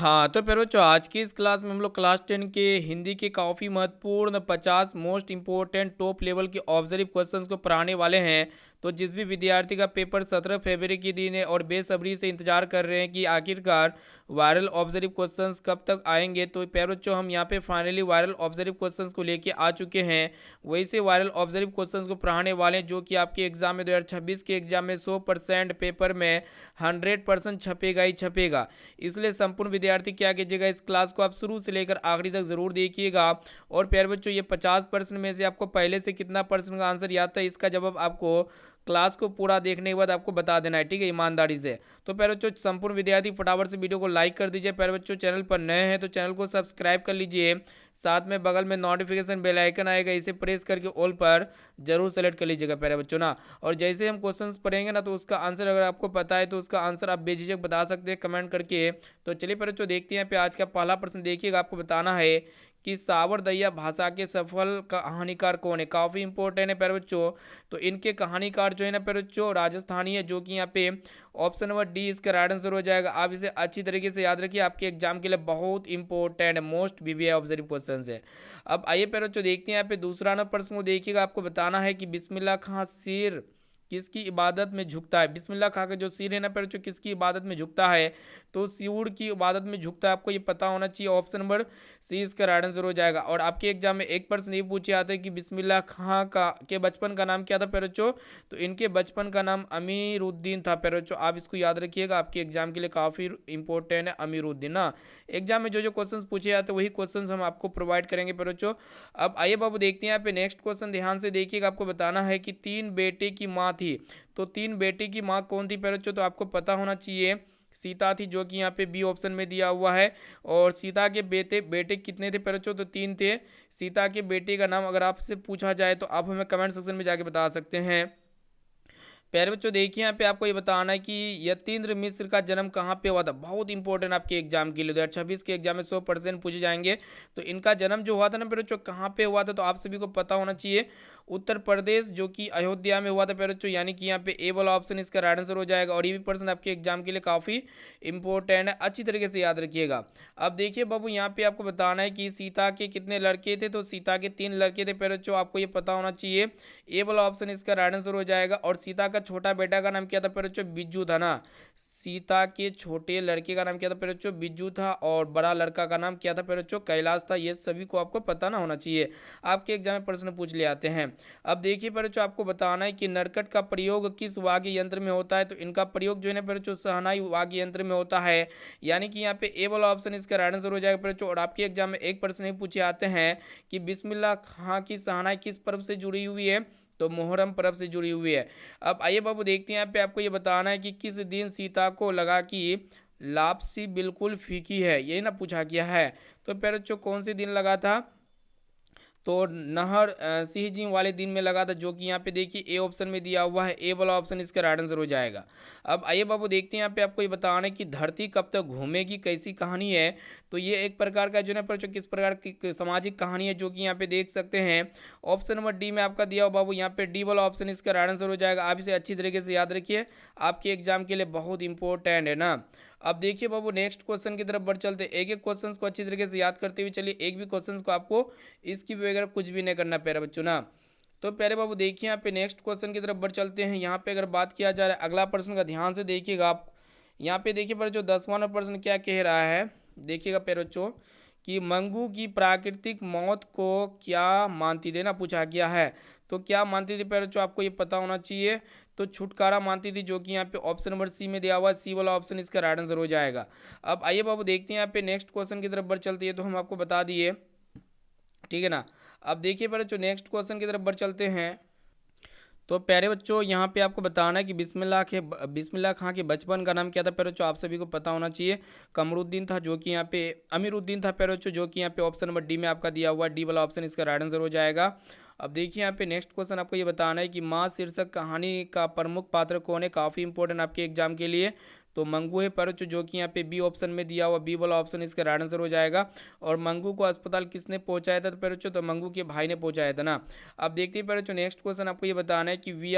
हाँ, तो फिर बच्चों आज की इस क्लास में हम लोग क्लास 10 के हिंदी के काफ़ी महत्वपूर्ण 50 मोस्ट इम्पोर्टेंट टॉप लेवल के ऑब्जर्व क्वेश्चंस को पढ़ाने वाले हैं। तो जिस भी विद्यार्थी का पेपर 17 फरवरी के दिन है और बेसब्री से इंतजार कर रहे हैं कि आखिरकार वायरल ऑब्जर्व क्वेश्चंस कब तक आएंगे, तो फिर बच्चों हम यहाँ पे फाइनली वायरल ऑब्जर्व क्वेश्चंस को लेके आ चुके हैं। वही से वायरल ऑब्जर्व क्वेश्चंस को पढ़ाने वाले हैं जो कि आपके एग्जाम में 2026 के एग्जाम में 100% पेपर में 100% छपेगा ही छपेगा। इसलिए संपूर्ण विद्यार्थी क्या कीजिएगा, इस क्लास को आप शुरू से लेकर आखिरी तक जरूर देखिएगा। और प्यारे बच्चों, ये 50% में से आपको पहले से कितना परसेंट का आंसर याद था, इसका जवाब आपको क्लास को पूरा देखने के बाद आपको बता देना है, ठीक है, ईमानदारी से। तो प्यारे बच्चों, संपूर्ण विद्यार्थी फटाफट से वीडियो को लाइक कर दीजिए। प्यारे बच्चों, चैनल पर नए हैं तो चैनल को सब्सक्राइब कर लीजिए। साथ में बगल में नोटिफिकेशन बेल आइकन आएगा, इसे प्रेस करके ऑल पर जरूर सेलेक्ट कर लीजिएगा प्यारे बच्चों ना। और जैसे हम क्वेश्चंस पढ़ेंगे ना, तो उसका आंसर अगर आपको पता है तो उसका आंसर आप बेझिझक बता सकते हैं कमेंट करके। तो चलिए प्यारे बच्चों देखते हैं। पे आज का पहला प्रश्न देखिएगा, आपको बताना है कि सावरदैया भाषा के सफल कहानीकार कौन है। काफ़ी इंपॉर्टेंट है प्यारे बच्चों। तो इनके कहानीकार जो है ना प्यारे बच्चों, राजस्थानी है, जो कि यहाँ पे ऑप्शन नंबर डी इसका राइट आंसर हो जाएगा। आप इसे अच्छी तरीके से याद रखिए, आपके एग्जाम के लिए बहुत important most VVI observe question है। अब आइए प्यारे बच्चों देखते हैं यहाँ पे दूसरा नंबर प्रश्न को देखिएगा, आपको बताना है कि बिस्मिल्लाह खां सिर किसकी इबादत में झुकता है। बिस्मिल्लाह खां का जो सिर है ना प्यारे बच्चों, किसकी इबादत में झुकता है, तो शिवड़ की इबादत में झुकता है। आपको ये पता होना चाहिए, ऑप्शन नंबर सी इसका राइट आंसर हो जाएगा। और आपके एग्जाम में एक प्रश्न ये पूछे जाते हैं कि बिस्मिल्लाह खां का के बचपन का नाम क्या था प्यारे बच्चों, तो इनके बचपन का नाम अमीरुद्दीन था प्यारे बच्चों। आप इसको याद रखिएगा, आपके एग्जाम के लिए काफ़ी इंपॉर्टेंट है अमीरुद्दीन ना। एग्जाम में जो जो क्वेश्चंस पूछे जाते हैं वही क्वेश्चंस हम आपको प्रोवाइड करेंगे प्यारे बच्चों। अब आइए बाबू देखते हैं यहाँ पे नेक्स्ट क्वेश्चन, ध्यान से देखिएगा। आपको बताना है कि तीन बेटे की माँ थी, तो तीन बेटे की माँ कौन थी प्यारे बच्चों, तो आपको पता होना चाहिए सीता थी, जो कि यहाँ पे बी ऑप्शन में दिया हुआ है। और सीता के बेटे बेटे कितने थे प्यारे बच्चों, तो तीन थे। सीता के बेटे का नाम अगर आपसे पूछा जाए तो आप हमें कमेंट सेक्शन में जाके बता सकते हैं। प्यारे बच्चों देखिए, यहाँ पे आपको ये बताना है कि यतीन्द्र मिश्र का जन्म कहाँ पे हुआ था। बहुत इंपॉर्टेंट आपके एग्जाम के लिए, 2026 के एग्जाम में 100% पूछे जाएंगे। तो इनका जन्म जो हुआ था ना प्यारे बच्चों, कहाँ पे हुआ था, तो आप सभी को पता होना चाहिए उत्तर प्रदेश, जो कि अयोध्या में हुआ था प्यारे बच्चों। यानी कि यहाँ पे ए वाला ऑप्शन इसका राइट आंसर हो जाएगा। और ये भी प्रश्न आपके एग्जाम के लिए काफ़ी इंपॉर्टेंट है, अच्छी तरीके से याद रखिएगा। अब देखिए बाबू, यहाँ पे आपको बताना है कि सीता के कितने लड़के थे, तो सीता के तीन लड़के थे प्यारे बच्चों। आपको ये पता होना चाहिए, ए वाला ऑप्शन इसका राइट आंसर हो जाएगा। और सीता का छोटा बेटा का नाम क्या था प्यारे बच्चों, बिज्जू था ना। सीता के छोटे लड़के का नाम क्या था प्यारे बच्चों, बिज्जू था। और बड़ा लड़का का नाम क्या था प्यारे बच्चों, कैलाश था। ये सभी को आपको पता ना होना चाहिए, आपके एग्जाम में प्रश्न पूछ ले आते हैं। अब देखिए प्यारे बच्चों, आपको बताना है कि नरकट का प्रयोग किस वाद्य यंत्र में होता है, तो इनका प्रयोग जो है ना प्यारे बच्चों, शहनाई वाद्य यंत्र में होता है। यानी कि यहाँ पे ए वाला ऑप्शन इसका राइट आंसर हो जाएगा प्यारे बच्चों। और आपके एग्जाम में एक प्रश्न ही पूछे आते हैं कि बिस्मिल्लाह खां की शहनाई किस पर्व से जुड़ी हुई है, तो मुहर्रम पर्व से जुड़ी हुई है। अब आइए बाबू देखते हैं, यहाँ पे आपको ये बताना है कि किस दिन सीता को लगा कि लापसी बिल्कुल फीकी है, ये ना पूछा गया है। तो प्यारे बच्चों कौन से दिन लगा था, तो नहर सिंह जी वाले दिन में लगा था, जो कि यहाँ पे देखिए ए ऑप्शन में दिया हुआ है। ए वाला ऑप्शन इसका राइट आंसर हो जाएगा। अब आइए बाबू देखते हैं, यहाँ पे आपको ये बताना है कि धरती कब तक घूमेगी कैसी कहानी है। तो ये एक प्रकार का जो है ना किस प्रकार की सामाजिक कहानी है, जो कि यहाँ पे देख सकते हैं। ऑप्शन नंबर डी में आपका दिया हुआ बाबू, यहाँ पे डी वाला ऑप्शन इसका राइट आंसर हो जाएगा। आप इसे अच्छी तरीके से याद रखिए, आपके एग्जाम के लिए बहुत इंपॉर्टेंट है ना। अब देखिए बाबू, नेक्स्ट क्वेश्चन की तरफ बढ़ चलते हैं। एक एक क्वेश्चन को अच्छी तरीके से याद करते हुए चलिए, एक भी क्वेश्चन को आपको इसकी वगैरह कुछ भी नहीं करना प्यारे बच्चों ना। तो प्यारे बाबू देखिए, यहाँ पे नेक्स्ट क्वेश्चन की तरफ बढ़ चलते हैं। यहाँ पे अगर बात किया जा रहा है अगला प्रश्न का, ध्यान से देखिएगा आप। यहाँ पे देखिए पर जो 10वां नंबर प्रश्न क्या कह रहा है, देखिएगा प्यारे बच्चों, कि मंगू की प्राकृतिक मौत को क्या मानती थी ना, पूछा गया है। तो क्या मानती थी प्यारे बच्चों, आपको ये पता होना चाहिए। तो छुटकारा मानती थी, जो कि यहाँ पे ऑप्शन नंबर सी में दिया हुआ है। सी वाला ऑप्शन इसका राइट आंसर हो जाएगा। अब आइए बाबू देखते हैं, यहाँ पे नेक्स्ट क्वेश्चन की तरफ बढ़ चलती है, तो हम आपको बता दिए, ठीक है ना। अब देखिए बच्चों, नेक्स्ट क्वेश्चन की तरफ बढ़ चलते हैं। तो प्यारे बच्चों, यहाँ पे आपको बताना है कि बिस्मिल्लाह खां के बचपन का नाम क्या था प्यारे बच्चों, आप सभी को पता होना चाहिए। कमरुद्दीन था, जो कि यहाँ पे अमीरुद्दीन था प्यारे बच्चों, जो कि यहाँ पे ऑप्शन नंबर डी में आपका दिया हुआ है। डी वाला ऑप्शन इसका राइट आंसर हो जाएगा। अब देखिए, यहाँ पे नेक्स्ट क्वेश्चन आपको ये बताना है कि माँ शीर्षक कहानी का प्रमुख पात्र कौन है। काफ़ी इंपॉर्टेंट आपके एग्जाम के लिए। तो मंगू है पर जो कि यहाँ पे बी ऑप्शन में दिया हुआ बी वाला ऑप्शन इसका राइट आंसर हो जाएगा। और मंगू को अस्पताल किसने पहुंचाया था पर तो मंगू के भाई ने पहुंचाया था ना। अब देखते हैं पर नेक्स्ट क्वेश्चन आपको ये बताना है कि वी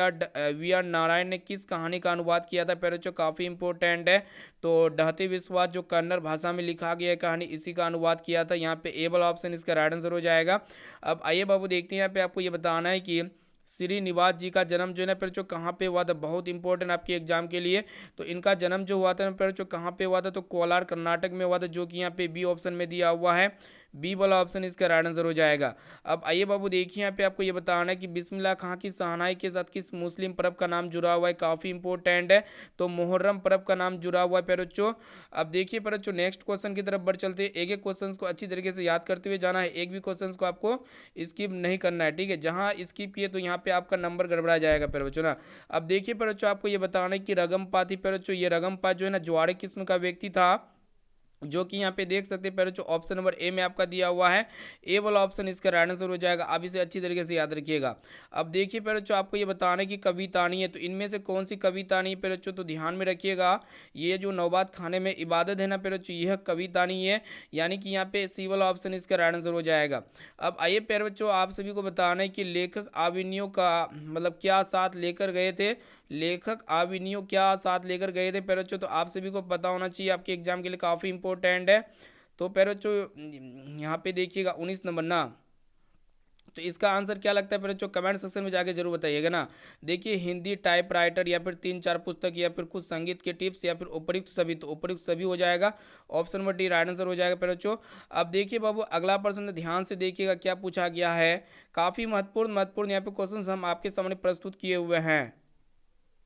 आर नारायण ने किस कहानी का अनुवाद किया था पर काफ़ी इंपॉर्टेंट है। तो ढहते विश्वास जो कन्नड़ भाषा में लिखा गया है कहानी इसी का अनुवाद किया था। यहाँ पे ए वाला ऑप्शन इसका राइट आंसर हो जाएगा। अब आइए बाबू देखते हैं यहाँ पे आपको ये बताना है कि श्रीनिवास जी का जन्म जो है ना फिर जो कहाँ पे हुआ था, बहुत इंपॉर्टेंट आपके एग्जाम के लिए। तो इनका जन्म जो हुआ था ना फिर जो कहाँ पे हुआ था, तो कोलार कर्नाटक में हुआ था, जो कि यहाँ पे बी ऑप्शन में दिया हुआ है। बी वाला ऑप्शन इसका राइट आंसर हो जाएगा। अब आइए बाबू देखिए यहाँ पे आपको ये बताना है कि बिस्मिल्लाह खां की शहनाई के साथ किस मुस्लिम पर्व का नाम जुड़ा हुआ है, काफ़ी इंपॉर्टेंट है। तो मुहर्रम पर्व का नाम जुड़ा हुआ है पेरोचो। अब देखिए पेरोचो नेक्स्ट क्वेश्चन की तरफ बढ़ चलते हैं। एक एक क्वेश्चन को अच्छी तरीके से याद करते हुए जाना है, एक भी क्वेश्चन को आपको स्किप नहीं करना है, ठीक है। जहाँ स्किप किए तो यहाँ पे आपका नंबर गड़बड़ा जाएगा पेरोचो ना। अब देखिए पेरोचो आपको ये बताना है कि रगमपा थी पेरोचो, ये रगमपा जो है ना ज्वारे किस्म का व्यक्ति था, जो कि यहाँ पे देख सकते हैं जो ऑप्शन नंबर ए में आपका दिया हुआ है। ए वाला ऑप्शन इसका राइट आंसर हो जाएगा। आप इसे अच्छी तरीके से याद रखिएगा। अब देखिए जो आपको ये बताना है कि कवितानी है, तो इनमें से कौन सी कवितानी है तो ध्यान में रखिएगा। ये जो नौबात खाने में इबादत है ना यह कवितानी है, यानी कि यहाँ पे सी वाला ऑप्शन इसका राइट आंसर हो जाएगा। अब आइए आप सभी को बताना है कि लेखक आविनियों का मतलब क्या साथ लेकर गए थे, लेखक आविनियो क्या साथ लेकर गए थे पेरोचो, तो आप सभी को पता होना चाहिए, आपके एग्जाम के लिए काफ़ी इंपॉर्टेंट है। तो पेरोचो यहाँ पे देखिएगा 19 नंबर ना, तो इसका आंसर क्या लगता है पेरोचो, कमेंट सेक्शन में जाके जरूर बताइएगा ना। देखिए हिंदी टाइपराइटर या फिर 3-4 पुस्तक या फिर कुछ संगीत के टिप्स या फिर उपयुक्त सभी, तो उपयुक्त सभी हो जाएगा। Option number D right answer हो जाएगा पेरोचो। अब देखिए बाबू अगला प्रश्न ध्यान से देखिएगा क्या पूछा गया है, काफ़ी महत्वपूर्ण यहाँ पे क्वेश्चन हम आपके सामने प्रस्तुत किए हुए हैं।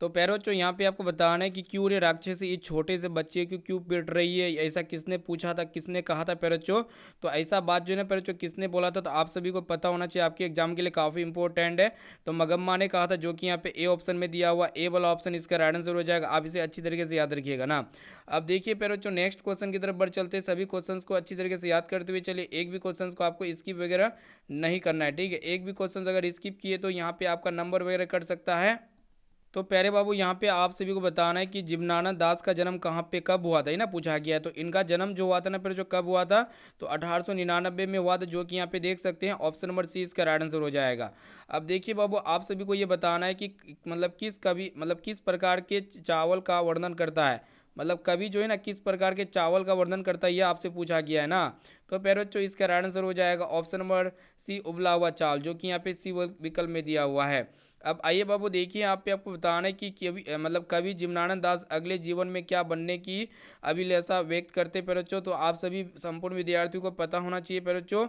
तो पैरोचो यहाँ पे आपको बताना है कि क्यों रे राक्षसी इस छोटे से बच्चे को क्यों पीट रही है, ऐसा किसने पूछा था, किसने कहा था पैरोचो। तो ऐसा बात जो है ना पैरोचो किसने बोला था, तो आप सभी को पता होना चाहिए, आपके एग्जाम के लिए काफ़ी इंपॉर्टेंट है। तो मगम्मा ने कहा था, जो कि यहाँ पे ए ऑप्शन में दिया हुआ, ए वाला ऑप्शन इसका राइट आंसर हो जाएगा। आप इसे अच्छी तरीके से याद रखिएगा ना। अब देखिए पैरोचो नेक्स्ट क्वेश्चन की तरफ बढ़ चलते हैं। सभी क्वेश्चन को अच्छी तरीके से याद करते हुए चलिए, एक भी क्वेश्चन को आपको स्किप वगैरह नहीं करना है, ठीक है। एक भी क्वेश्चन अगर स्किप किए तो यहाँ पे आपका नंबर वगैरह कट सकता है। तो प्यारे बाबू यहाँ पे आप सभी को बताना है कि जीवनानंद दास का जन्म कहाँ पे कब हुआ था, ये ना पूछा गया है। तो इनका जन्म जो हुआ था ना जो कब हुआ था, तो 1899 में हुआ था, जो कि यहाँ पे देख सकते हैं ऑप्शन नंबर सी इसका राइट आंसर हो जाएगा। अब देखिए बाबू आप सभी को ये बताना है कि किस प्रकार के चावल का वर्णन करता है, मतलब कवि जो है ना किस प्रकार के चावल का वर्णन करता है, ये आपसे पूछा गया है ना। तो पैरोचो इसका राइट आंसर हो जाएगा ऑप्शन नंबर सी उबला हुआ चावल, जो कि यहाँ पे सी विकल्प में दिया हुआ है। अब आइए बाबू देखिए यहाँ पे आपको बताना है कि कवि जीवनानंद दास अगले जीवन में क्या बनने की अभिलाषा व्यक्त करते पैरोचो। तो आप सभी संपूर्ण विद्यार्थियों को पता होना चाहिए पैरोचो।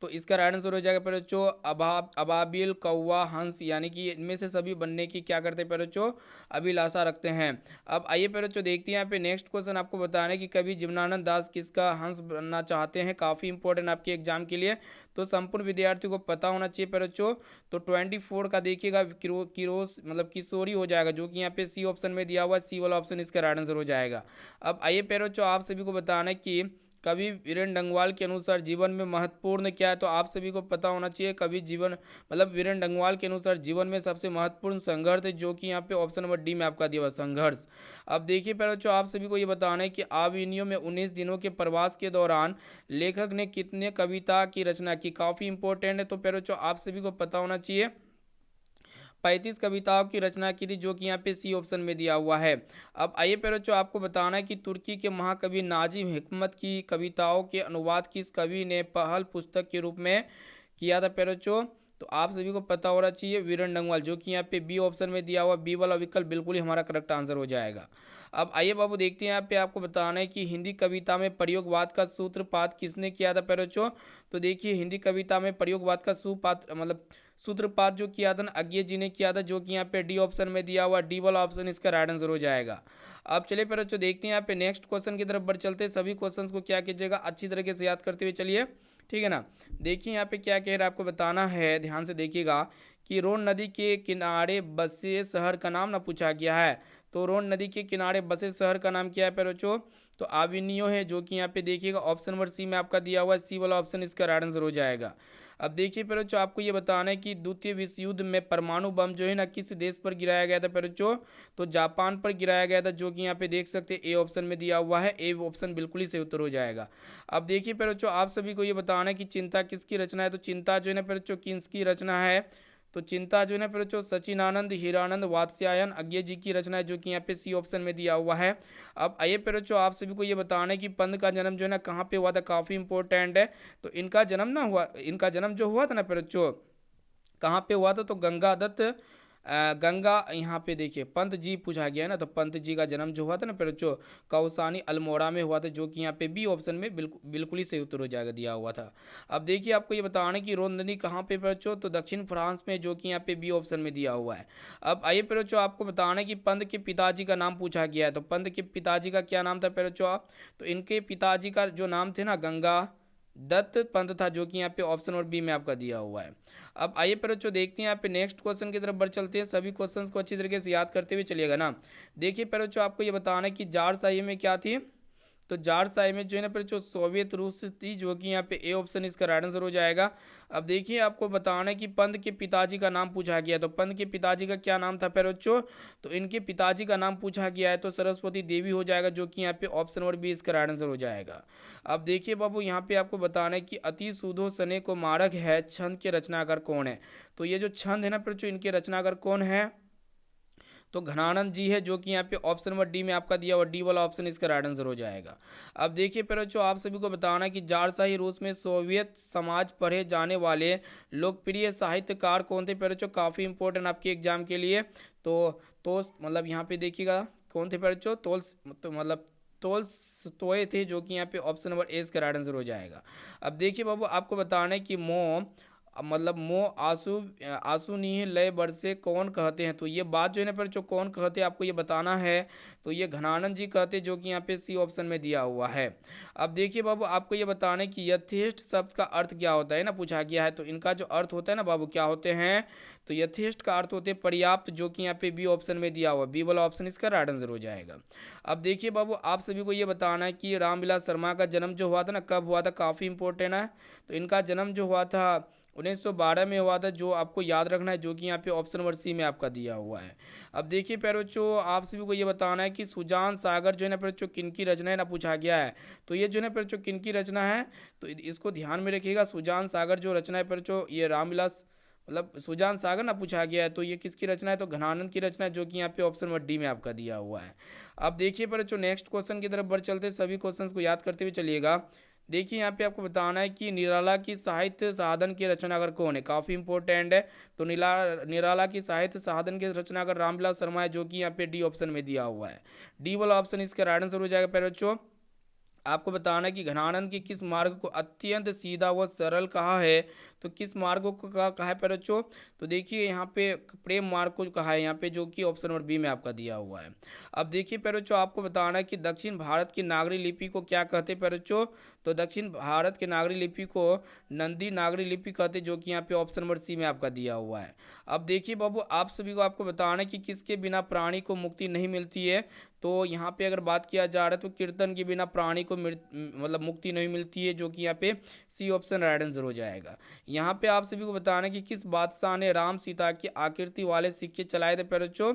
तो इसका राइट आंसर हो जाएगा पैरोचो अबाबिल कौवा हंस, यानी कि इनमें से सभी बनने की क्या करते हैं पैरोचो, अभिलाषा रखते हैं। अब आइए पैरोचो देखते हैं यहाँ पे नेक्स्ट क्वेश्चन आपको बताना है कि कवि जीवनानंद दास किसका हंस बनना चाहते हैं, काफ़ी इंपॉर्टेंट आपके एग्जाम के लिए। तो संपूर्ण विद्यार्थियों को पता होना चाहिए पैरोचो। तो 24 का देखिएगा किशोरी हो जाएगा, जो कि यहाँ पे सी ऑप्शन में दिया हुआ, सी वाला ऑप्शन इसका राइट आंसर हो जाएगा। अब आइए पैरोचो आप सभी को बताना है कि कवि वीरेंद्र डंगवाल के अनुसार जीवन में महत्वपूर्ण क्या है। तो आप सभी को पता होना चाहिए कवि वीरेंद्र डंगवाल के अनुसार जीवन में सबसे महत्वपूर्ण संघर्ष है, जो कि यहाँ पे ऑप्शन नंबर डी में आपका दिया हुआ संघर्ष। अब देखिए बच्चों आप सभी को ये बताना है कि आविनियो में 19 दिनों के प्रवास के दौरान लेखक ने कितने कविता की रचना की, काफ़ी इंपॉर्टेंट है। तो बच्चों आप सभी को पता होना चाहिए 35 कविताओं की रचना की थी, जो कि यहाँ पे सी ऑप्शन में दिया हुआ है। अब आइए बच्चों आपको बताना है कि तुर्की के महाकवि नाजिम हिकमत की कविताओं के अनुवाद किस कवि ने पहल पुस्तक के रूप में किया था बच्चों। तो आप सभी को पता होना चाहिए वीरेंद्र डंगवाल, जो कि यहाँ पे बी ऑप्शन में दिया हुआ, बी वाला विकल्प बिल्कुल ही हमारा करेक्ट आंसर हो जाएगा। अब आइए बाबू देखते हैं यहाँ पे आपको बताना है कि हिंदी कविता में प्रयोगवाद का सूत्रपात किसने किया था बच्चों। तो देखिए हिंदी कविता में प्रयोगवाद का सूत्रपात जो किया था ना अज्ञे जी ने किया था, जो कि यहाँ पे डी ऑप्शन में दिया हुआ, डी वाला ऑप्शन इसका राइट आंसर हो जाएगा। अब चलिए बच्चों देखते हैं यहाँ पे नेक्स्ट क्वेश्चन की तरफ बढ़ चलते हैं। सभी क्वेश्चंस को क्या कीजिएगा अच्छी तरीके से याद करते हुए चलिए, ठीक है ना। देखिए यहाँ पे क्या कह रहा है आपको बताना है, ध्यान से देखिएगा कि रोन नदी के किनारे बसे शहर का नाम ना पूछा गया है। तो रोन नदी के किनारे बसे शहर का नाम क्या है बच्चों। तो आविनियो है, जो कि यहाँ पे देखिएगा ऑप्शन नंबर सी में आपका दिया हुआ है, सी वाला ऑप्शन इसका राइट आंसर हो जाएगा। अब देखिए फिर बच्चों आपको ये बताना है कि द्वितीय विश्व युद्ध में परमाणु बम जो है ना किस देश पर गिराया गया था फिर बच्चों, तो जापान पर गिराया गया था, जो कि यहाँ पे देख सकते हैं ए ऑप्शन में दिया हुआ है, ए ऑप्शन बिल्कुल ही सही उत्तर हो जाएगा। अब देखिए फिर बच्चों आप सभी को ये बताना है कि चिंता किसकी रचना है, तो चिंता जो है ना फिर बच्चों किसकी रचना है, तो चिंता जो है ना फिर बच्चों सचिनानंद हीरानंद वात्स्यायन अज्ञे जी की रचना है, जो कि यहाँ पे सी ऑप्शन में दिया हुआ है। अब आइए फिर बच्चों आप सभी को ये बताना है कि पंत का जन्म जो है ना कहाँ पे हुआ था, काफ़ी इंपॉर्टेंट है। तो इनका जन्म जो हुआ था ना फिर बच्चों कहाँ पे हुआ था, तो गंगा दत्त गंगा, यहाँ पे देखिए पंत जी पूछा गया है ना, तो पंत जी का जन्म जो हुआ था ना फिर बच्चों कौसानी अल्मोड़ा में हुआ था, जो कि यहाँ पे बी ऑप्शन में बिल्कुल बिल्कुल ही सही उत्तर हो जाएगा दिया हुआ था। अब देखिए आपको ये बताना है कि रोंदनी कहाँ पे बच्चों, तो दक्षिण फ्रांस में, जो कि यहाँ पे बी ऑप्शन में दिया हुआ है। अब आइए फिर बच्चों आपको बताना है कि पंत के पिताजी का नाम पूछा गया है, तो पंत के पिताजी का क्या नाम था फिर बच्चों आप, तो इनके पिताजी का जो नाम थे ना गंगा दत्त पंत था, जो कि यहाँ पे ऑप्शन और बी में आपका दिया हुआ है। अब आइए पर बच्चों देखते हैं यहाँ पे नेक्स्ट क्वेश्चन की तरफ बढ़ चलते हैं, सभी क्वेश्चंस को अच्छी तरीके से याद करते हुए चलिएगा ना। देखिए पर बच्चों आपको ये बताना है कि जार शाही में क्या थी, तो जार शाही में जो है ना फिर जो सोवियत रूस थी, जो कि यहाँ पे ए ऑप्शन इसका राइट आंसर हो जाएगा। अब देखिए आपको बताना है कि पंत के पिताजी का नाम पूछा गया, तो पंत के पिताजी का क्या नाम था फिर बच्चों, तो इनके पिताजी का नाम पूछा गया है, तो सरस्वती देवी हो जाएगा, जो कि यहाँ पे ऑप्शन नंबर बी इसका राइट आंसर हो जाएगा। अब देखिए बाबू यहाँ पे आपको बताना है कि अति सूदो सने को मारक है छंद के रचनाकार कौन है, तो ये जो छंद है ना फिर जो इनके रचनाकार कौन है, तो घनानंद जी है, जो कि यहाँ पे ऑप्शन नंबर डी में आपका दिया हुआ डी वाला ऑप्शन इसका राइट आंसर हो जाएगा। अब देखिए फिर बच्चों आप सभी को बताना है कि जारशाही रूस में सोवियत समाज पढ़े जाने वाले लोकप्रिय साहित्यकार कौन थे फिर बच्चों, काफ़ी इंपॉर्टेंट आपके एग्जाम के लिए। तो मतलब यहाँ पे देखिएगा कौन थे फिर बच्चों, तो मतलब तोल्स्टॉय थे, जो कि यहाँ पे ऑप्शन नंबर ए इसका राइट आंसर हो जाएगा। अब देखिए बाबू आपको बताना है कि मतलब मो आंसू आंसू नहीं लय बरसे कौन कहते हैं, तो ये बात जो है ना पर जो कौन कहते हैं आपको ये बताना है, तो ये घनानंद जी कहते हैं, जो कि यहाँ पे सी ऑप्शन में दिया हुआ है। अब देखिए बाबू आपको ये बताना है कि यथेष्ट शब्द का अर्थ क्या होता है ना, पूछा गया है, तो इनका जो अर्थ होता है ना बाबू क्या होते हैं, तो यथेष्ट का अर्थ होते हैं पर्याप्त, जो कि यहाँ पे बी ऑप्शन में दिया हुआ, बी वाला ऑप्शन इसका राइट आंसर हो जाएगा। अब देखिए बाबू आप सभी को ये बताना है कि रामविलास शर्मा का जन्म जो हुआ था ना कब हुआ था, काफ़ी इंपॉर्टेंट है। तो इनका जन्म जो हुआ था 1912 में हुआ था, जो आपको याद रखना है, जो कि यहाँ पे ऑप्शन नंबर सी में आपका दिया हुआ है। अब देखिए प्यारे बच्चों आप सभी को ये बताना है कि सुजान सागर जो है ना प्यारे बच्चों किनकी रचना है ना, पूछा गया है, तो ये जो है ना प्यारे बच्चों किनकी रचना है, तो इसको ध्यान में रखिएगा। सुजान सागर जो रचना है प्यारे बच्चों, ये रामविलास मतलब सुजान सागर ना पूछा गया है, तो ये किसकी रचना है, तो घनानंद की रचना है, जो कि यहाँ पे ऑप्शन नंबर डी में आपका दिया हुआ है। अब देखिए पर बच्चों नेक्स्ट क्वेश्चन की तरफ बढ़ चलते हैं, सभी क्वेश्चंस को याद करते हुए चलिएगा। देखिए यहाँ पे आपको बताना है कि निराला की साहित्य साधन के रचनाकार कौन है, काफ़ी इंपॉर्टेंट है। तो निराला की साहित्य साधन के रचनाकार रामविलास शर्मा है, जो कि यहाँ पे डी ऑप्शन में दिया हुआ है, डी वाला ऑप्शन इसका राइट आंसर हो जाएगा। प्यारे बच्चों आपको बताना है कि घनानंद की किस मार्ग को अत्यंत सीधा व सरल कहा है, तो किस मार्ग को कहा है प्यारे बच्चों, तो देखिए यहाँ पे प्रेम मार्ग को कहा है यहाँ पे, जो कि ऑप्शन नंबर बी में आपका दिया हुआ है। अब देखिए प्यारे बच्चों आपको बताना है कि दक्षिण भारत की नागरी लिपि को क्या कहते हैं प्यारे बच्चों, तो दक्षिण भारत की नागरी लिपि को नंदी नागरी लिपि कहते हैं, जो कि यहाँ पे ऑप्शन नंबर सी में आपका दिया हुआ है। अब देखिए बाबू आप सभी को आपको बताना है कि किसके बिना प्राणी को मुक्ति नहीं मिलती है, तो यहाँ पे अगर बात किया जा रहा है तो कीर्तन के बिना प्राणी को मतलब मुक्ति नहीं मिलती है, जो कि यहाँ पे सी ऑप्शन राइट आंसर हो जाएगा। यहाँ पे आप सभी को बताना है कि किस बादशाह ने राम सीता की आकृति वाले सिक्के चलाए थे प्यारे बच्चों,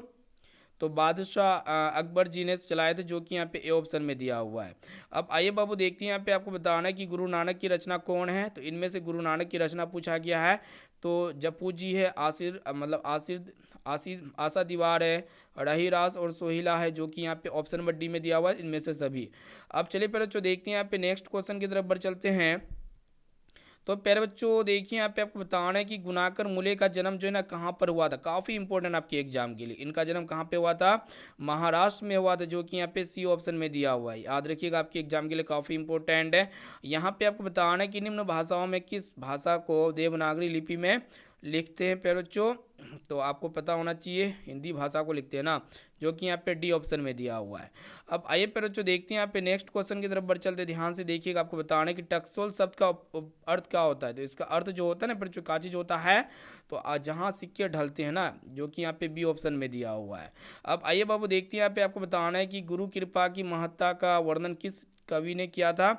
तो बादशाह अकबर जी ने चलाए थे, जो कि यहाँ पे ए ऑप्शन में दिया हुआ है। अब आइए बाबू देखते हैं यहाँ पे आपको बताना है कि गुरु नानक की रचना कौन है, तो इनमें से गुरु नानक की रचना पूछा गया है, तो जप्पू जी है, आशा दीवार है, रहीरास और सोहिला है, जो कि यहाँ पे ऑप्शन नंबर डी में दिया हुआ है, इनमें से सभी। अब चलिए प्यारे बच्चों देखते हैं यहाँ पे नेक्स्ट क्वेश्चन की तरफ बढ़ चलते हैं। तो प्यारे बच्चों देखिए यहाँ पे आपको बताना है कि गुनाकर मूले का जन्म जो है ना कहाँ पर हुआ था, काफ़ी इंपॉर्टेंट आपके एग्जाम के लिए, इनका जन्म कहाँ पे हुआ था, महाराष्ट्र में हुआ था, जो कि यहाँ पे सी ऑप्शन में दिया हुआ है, याद रखिएगा आपके एग्जाम के लिए काफ़ी इंपॉर्टेंट है। यहाँ पे आपको बताना है कि निम्न भाषाओं में किस भाषा को देवनागरी लिपि में लिखते हैं प्यारे बच्चों, तो आपको पता होना चाहिए हिंदी भाषा को लिखते हैं ना, जो कि यहाँ पे डी ऑप्शन में दिया हुआ है। अब आइए प्यारे बच्चों देखते हैं यहाँ पे नेक्स्ट क्वेश्चन की तरफ बढ़ चलते हैं, ध्यान से देखिएगा। आपको बताना है कि टकसोल शब्द का अर्थ क्या होता है, तो इसका अर्थ जो होता है ना बच्चों का चीज होता है, तो जहाँ सिक्के ढलते हैं ना, जो कि यहाँ पे बी ऑप्शन में दिया हुआ है। अब आइए बाबू देखते हैं यहाँ पे आपको बताना है कि गुरु कृपा की महत्ता का वर्णन किस कवि ने किया था,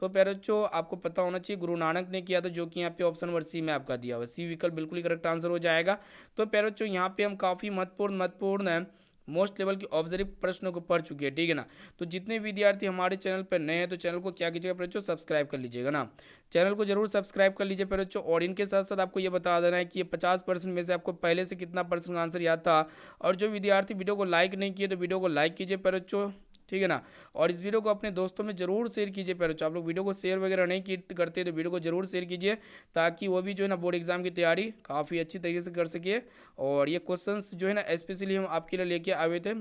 तो प्यारे बच्चों आपको पता होना चाहिए गुरु नानक ने किया था, जो कि यहाँ पे ऑप्शन नंबर सी में आपका दिया हुआ है। सी विकल्प बिल्कुल ही करेक्ट आंसर हो जाएगा। तो प्यारे बच्चों यहाँ पे हम काफ़ी महत्वपूर्ण मोस्ट लेवल की ऑब्जर्व प्रश्नों को पढ़ चुके हैं, ठीक है ना। तो जितने विद्यार्थी हमारे चैनल पर नए हैं तो चैनल को क्या कीजिएगा प्यारे बच्चों, सब्सक्राइब कर लीजिएगा ना। चैनल को जरूर सब्सक्राइब कर लीजिए प्यारे बच्चों। और इनके साथ साथ आपको ये बता देना है कि ये 50% में से आपको पहले से कितना परसेंट आंसर याद था। और जो विद्यार्थी वीडियो को लाइक नहीं किए तो वीडियो को लाइक कीजिए प्यारे बच्चों, ठीक है ना। और इस वीडियो को अपने दोस्तों में जरूर शेयर कीजिए प्यारे बच्चों। आप लोग वीडियो को शेयर वगैरह नहीं करते तो वीडियो को जरूर शेयर कीजिए, ताकि वो भी जो है ना बोर्ड एग्जाम की तैयारी काफ़ी अच्छी तरीके से कर सके। और ये क्वेश्चंस जो है ना स्पेशली हम आपके लिए लेके आए थे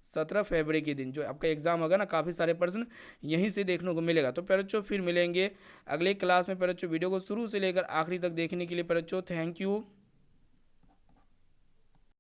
17 फरवरी के दिन, जो आपका एग्जाम होगा ना, काफ़ी सारे प्रश्न यहीं से देखने को मिलेगा। तो प्यारे बच्चों फिर मिलेंगे अगले क्लास में प्यारे बच्चों। वीडियो को शुरू से लेकर आखिरी तक देखने के लिए प्यारे बच्चों थैंक यू।